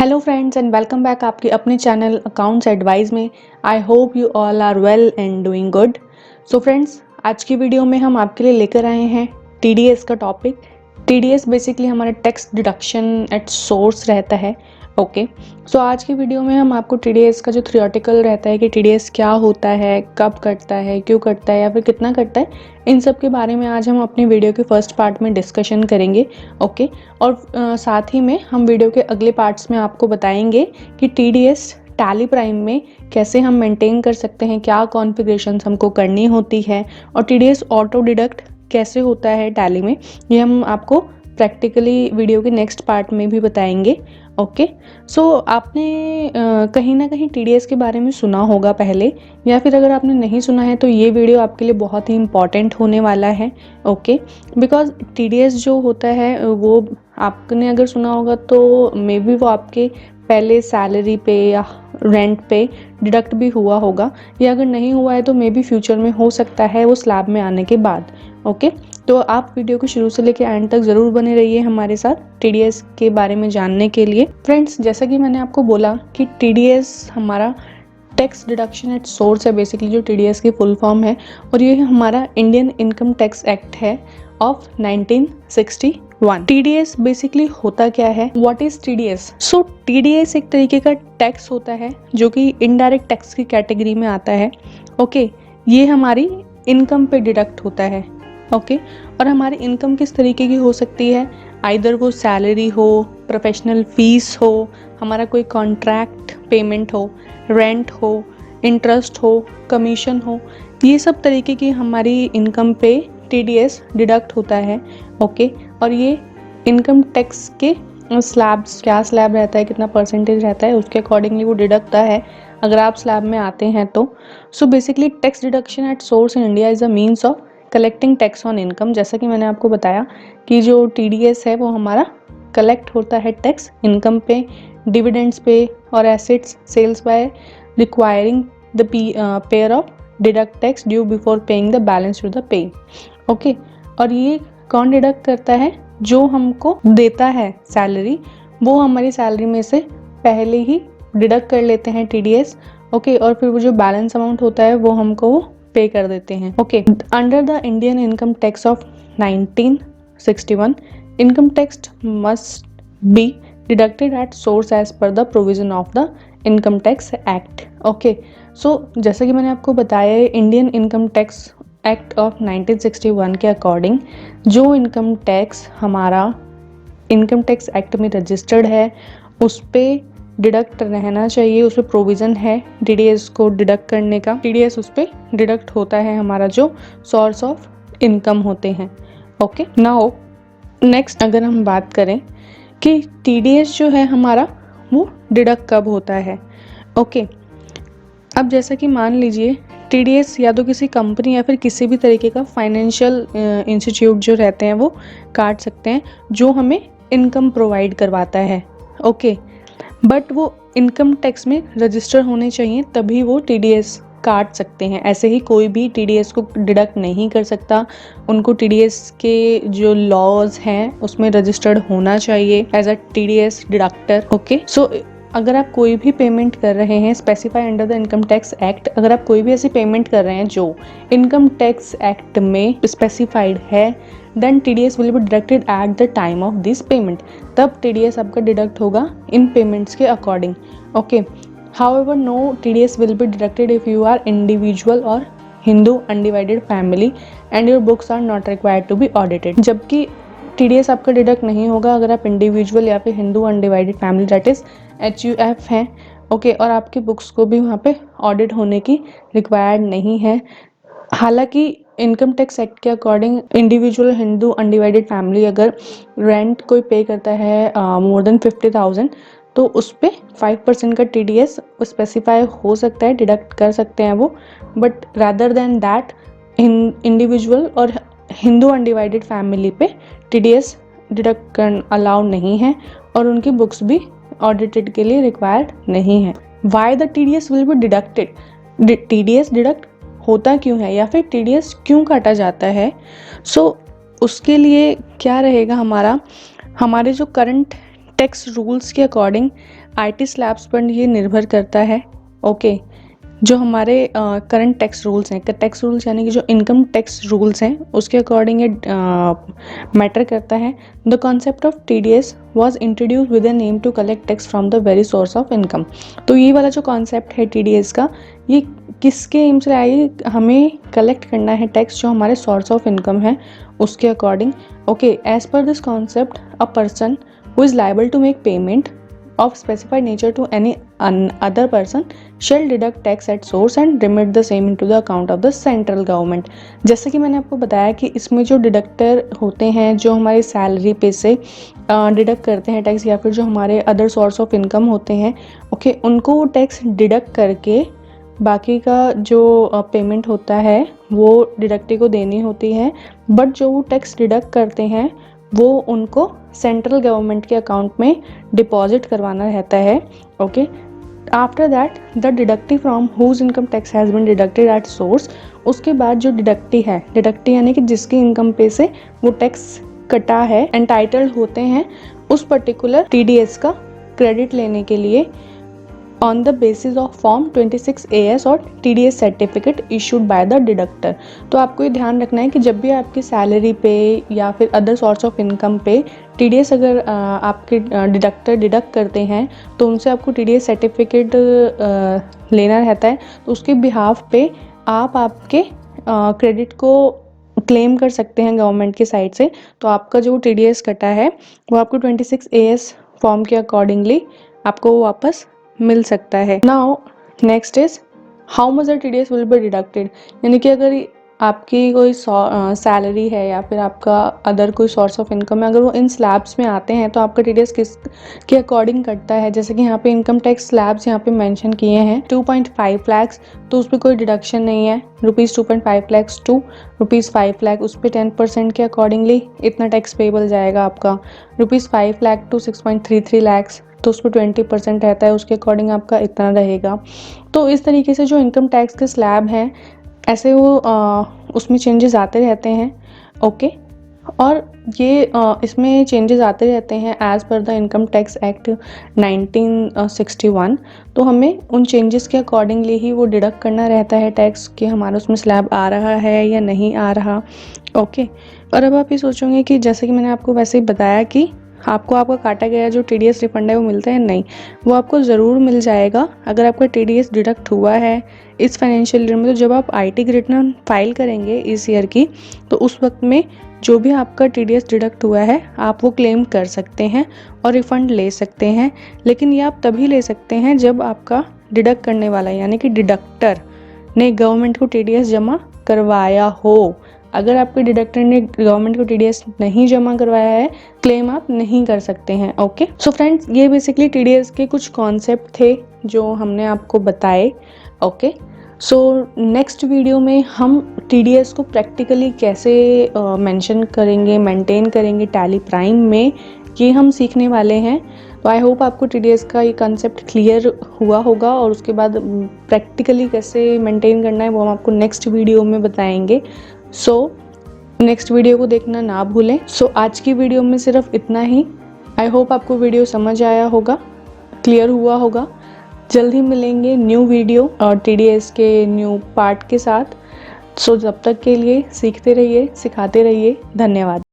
Hello friends and welcome back आपके अपने channel accounts advice में। I hope you all are well and doing good. So friends, आज की video में हम आपके लिए लेकर आए हैं टीडीएस का टॉपिक। टीडीएस बेसिकली हमारा टैक्स डिडक्शन एट सोर्स रहता है। ओके, सो आज की वीडियो में हम आपको टीडीएस का जो थ्योरेटिकल रहता है कि टीडीएस क्या होता है, कब कटता है, क्यों कटता है या फिर कितना कटता है, इन सब के बारे में आज हम अपनी वीडियो के फर्स्ट पार्ट में डिस्कशन करेंगे। ओके, और साथ ही में हम वीडियो के अगले पार्ट्स में आपको बताएंगे कि टीडीएस टैली प्राइम में कैसे हम मेंटेन कर सकते हैं, क्या कॉन्फ़िगरेशंस हमको करनी होती है, और टीडीएस ऑटो डिडक्ट कैसे होता है टैली में, ये हम आपको प्रैक्टिकली वीडियो के नेक्स्ट पार्ट में भी बताएंगे। ओके, सो आपने कहीं ना कहीं टीडीएस के बारे में सुना होगा पहले, या फिर अगर आपने नहीं सुना है तो ये वीडियो आपके लिए बहुत ही इम्पॉर्टेंट होने वाला है। ओके, बिकॉज टीडीएस जो होता है वो आपने अगर सुना होगा तो मे बी वो आपके पहले सैलरी पे या रेंट पे डिडक्ट भी हुआ होगा, या अगर नहीं हुआ है तो मे बी फ्यूचर में हो सकता है वो स्लैब में आने के बाद। ओके, तो आप वीडियो को शुरू से लेकर एंड तक ज़रूर बने रहिए हमारे साथ टीडीएस के बारे में जानने के लिए। फ्रेंड्स, जैसा कि मैंने आपको बोला कि टीडीएस हमारा टैक्स डिडक्शन एट सोर्स है, बेसिकली जो टीडीएस की फुल फॉर्म है, और ये हमारा इंडियन इनकम टैक्स एक्ट है ऑफ 1961। टीडीएस बेसिकली होता क्या है, what is TDS? So TDS एक तरीके का टैक्स होता है जो कि इनडायरेक्ट टैक्स की कैटेगरी में आता है। ओके, ये हमारी इनकम पे डिडक्ट होता है। ओके, और हमारी इनकम किस तरीके की हो सकती है, आइदर वो सैलरी हो, प्रोफेशनल फीस हो, हमारा कोई कॉन्ट्रैक्ट पेमेंट हो, रेंट हो, इंटरेस्ट हो, कमीशन हो, ये सब तरीके की हमारी इनकम पे टीडीएस डिडक्ट होता है। ओके, और ये इनकम टैक्स के स्लैब्स, क्या स्लैब रहता है, कितना परसेंटेज रहता है, उसके अकॉर्डिंगली वो डिडक्टता है अगर आप स्लैब में आते हैं तो। So basically tax deduction at source in India is a means of collecting tax on income. जैसा कि मैंने आपको बताया कि जो टीडीएस है वो हमारा कलेक्ट होता है टैक्स इनकम पे, डिविडेंड्स पे और assets sales by requiring the payer of deduct tax due before paying the balance to the payee. Okay, और ये कौन डिडक्ट करता है? जो हमको देता है सैलरी, वो हमारी सैलरी में से पहले ही डिडक्ट कर लेते हैं टीडीएस। ओके, और फिर वो जो बैलेंस अमाउंट होता है वो हमको वो पे कर देते हैं। Okay, under the Indian income tax of 1961, income tax must be deducted at source as per the provision of the income tax act. Okay, so जैसा कि मैंने आपको बताया, Indian income tax act of 1961 के अकॉर्डिंग जो income tax हमारा income tax act में registered है उस पर डिडक्ट रहना चाहिए, उस पर प्रोविज़न है टीडीएस को डिडक्ट करने का। टीडीएस उस पर डिडक्ट होता है हमारा जो सोर्स ऑफ इनकम होते हैं। ओके, नाउ नेक्स्ट अगर हम बात करें कि टीडीएस जो है हमारा वो डिडक्ट कब होता है। ओके, अब जैसा कि मान लीजिए टीडीएस या तो किसी कंपनी या फिर किसी भी तरीके का फाइनेंशियल इंस्टीट्यूट जो रहते हैं वो काट सकते हैं जो हमें इनकम प्रोवाइड करवाता है। ओके, बट वो इनकम टैक्स में रजिस्टर होने चाहिए तभी वो टीडीएस काट सकते हैं। ऐसे ही कोई भी टीडीएस को डिडक्ट नहीं कर सकता, उनको टीडीएस के जो लॉज हैं उसमें रजिस्टर्ड होना चाहिए as a TDS deductor. Okay, so अगर आप कोई भी पेमेंट कर रहे हैं specify under the income tax act, अगर आप कोई भी ऐसी पेमेंट कर रहे हैं जो इनकम टैक्स एक्ट में स्पेसिफाइड है, then TDS will be deducted at the time of this payment. तब टीडीएस आपका डिडक्ट होगा इन पेमेंट्स के according. Okay, however no TDS will be deducted if you are individual और Hindu undivided family and your books are not required to be audited. जबकि TDS आपका deduct नहीं होगा अगर आप इंडिविजुअल या फिर Hindu undivided family that is HUF हैं। ओके, और आपकी बुक्स को भी वहाँ पे ऑडिट होने की रिक्वायर्ड नहीं है। हालांकि इनकम टैक्स एक्ट के according individual Hindu undivided family अगर रेंट कोई पे करता है मोर देन 50,000 तो उस पर 5% का टीडीएस स्पेसिफाई हो सकता है, डिडक्ट कर सकते हैं वो। But rather than that individual और हिंदू अनडिवाइडेड फैमिली पे टीडीएस डिडक्ट कर अलाउ नहीं है और उनकी बुक्स भी ऑडिटेड के लिए रिक्वायर्ड नहीं है। Why the TDS will be deducted? TDS deduct होता क्यों है या फिर टीडीएस क्यों काटा जाता है? सो उसके लिए क्या रहेगा, हमारे जो करंट टैक्स रूल्स के अकॉर्डिंग IT स्लैब्स पर ये निर्भर करता है। ओके, जो हमारे करंट टैक्स रूल्स हैं, टैक्स रूल्स यानी कि जो इनकम टैक्स रूल्स हैं उसके अकॉर्डिंग ये मैटर करता है। The concept of TDS was introduced with an aim to collect tax from the very source of income. तो ये वाला जो कॉन्सेप्ट है TDS का, ये किसके एम से आई? हमें कलेक्ट करना है टैक्स जो हमारे सोर्स ऑफ इनकम है उसके according. Okay, as per this concept a person who is liable to make payment of specified nature to any other person shall deduct tax at source and remit the same into the account of the central government। जैसे कि मैंने आपको बताया कि इसमें जो deductor होते हैं जो हमारी सैलरी पे से डिडक्ट करते हैं टैक्स, या फिर जो हमारे अदर सोर्स ऑफ इनकम होते हैं, ओके, उनको वो टैक्स डिडक्ट करके बाकी का जो पेमेंट होता है वो डिडक्टी को देनी होती है। बट जो वो टैक्स डिडक्ट करते हैं वो उनको सेंट्रल गवर्नमेंट के अकाउंट में डिपॉजिट करवाना रहता है। Okay, after that the deductee from whose income tax has been deducted at source. उसके बाद जो डिडक्टी है, डिडक्टी यानी कि जिसकी इनकम पे से वो टैक्स कटा है, एंटाइटल्ड होते हैं उस पर्टिकुलर TDS का क्रेडिट लेने के लिए on the basis of form 26 AS और TDS certificate issued by the deductor. तो आपको ये ध्यान रखना है कि जब भी आपकी सैलरी पे या फिर अदर सोर्स ऑफ इनकम पे TDS अगर आपके डिडक्टर डिडक्ट करते हैं तो उनसे आपको TDS सर्टिफिकेट लेना रहता है। तो उसके बिहाफ पे आप आपके क्रेडिट को क्लेम कर सकते हैं गवर्नमेंट की साइड से। तो आपका जो TDS कटा है वो आपको 26 AS फॉर्म के अकॉर्डिंगली आपको वो वापस मिल सकता है। Now next is how much the TDS will be deducted, यानी कि अगर आपकी कोई सैलरी है या फिर आपका अदर कोई सोर्स ऑफ इनकम है, अगर वो इन स्लैब्स में आते हैं तो आपका TDS किस के अकॉर्डिंग कटता है। जैसे कि यहाँ पे इनकम टैक्स स्लैब्स यहाँ पे मेंशन किए हैं 2.5 लाख, तो उस पर कोई डिडक्शन नहीं है। ₹2.5 लाख टू ₹5 लाख, उस पर 10% के अकॉर्डिंगली इतना टैक्स पेबल जाएगा आपका। ₹5 लाख टू 6.33 लाख, तो उस पर 20% रहता है, उसके अकॉर्डिंग आपका इतना रहेगा। तो इस तरीके से जो इनकम टैक्स के स्लैब हैं ऐसे वो उसमें चेंजेस आते रहते हैं। ओके, और ये इसमें चेंजेस आते रहते हैं as per the income tax act 1961। तो हमें उन चेंजेस के अकॉर्डिंगली ही वो डिडक्ट करना रहता है टैक्स कि हमारा उसमें स्लैब आ रहा है या नहीं आ रहा। ओके, और अब आप ये सोचोगे कि जैसे कि मैंने आपको वैसे ही बताया कि आपको आपका काटा गया जो TDS रिफंड है वो मिलता है, नहीं, वो आपको ज़रूर मिल जाएगा अगर आपका TDS डिडक्ट हुआ है इस फाइनेंशियल ईयर में। तो जब आप IT की रिटर्न फाइल करेंगे इस ईयर की, तो उस वक्त में जो भी आपका TDS डिडक्ट हुआ है आप वो क्लेम कर सकते हैं और रिफ़ंड ले सकते हैं। लेकिन ये आप तभी ले सकते हैं जब आपका डिडक्ट करने वाला यानी कि डिडक्टर ने गवर्नमेंट को TDS जमा करवाया हो। अगर आपके डिडक्टर ने गवर्नमेंट को TDS नहीं जमा करवाया है, क्लेम आप नहीं कर सकते हैं। ओके, सो फ्रेंड्स, ये बेसिकली TDS के कुछ कॉन्सेप्ट थे जो हमने आपको बताए। ओके, सो नेक्स्ट वीडियो में हम TDS को प्रैक्टिकली कैसे मेंशन करेंगे, मेंटेन करेंगे टैली प्राइम में, ये हम सीखने वाले हैं। तो आई होप आपको TDS का ये कंसेप्ट क्लियर हुआ होगा, और उसके बाद प्रैक्टिकली कैसे मेंटेन करना है वो हम आपको नेक्स्ट वीडियो में बताएंगे। सो नेक्स्ट वीडियो को देखना ना भूलें। सो आज की वीडियो में सिर्फ इतना ही। आई होप आपको वीडियो समझ आया होगा, क्लियर हुआ होगा। जल्द ही मिलेंगे न्यू वीडियो और TDS के न्यू पार्ट के साथ। सो जब तक के लिए सीखते रहिए, सिखाते रहिए। धन्यवाद।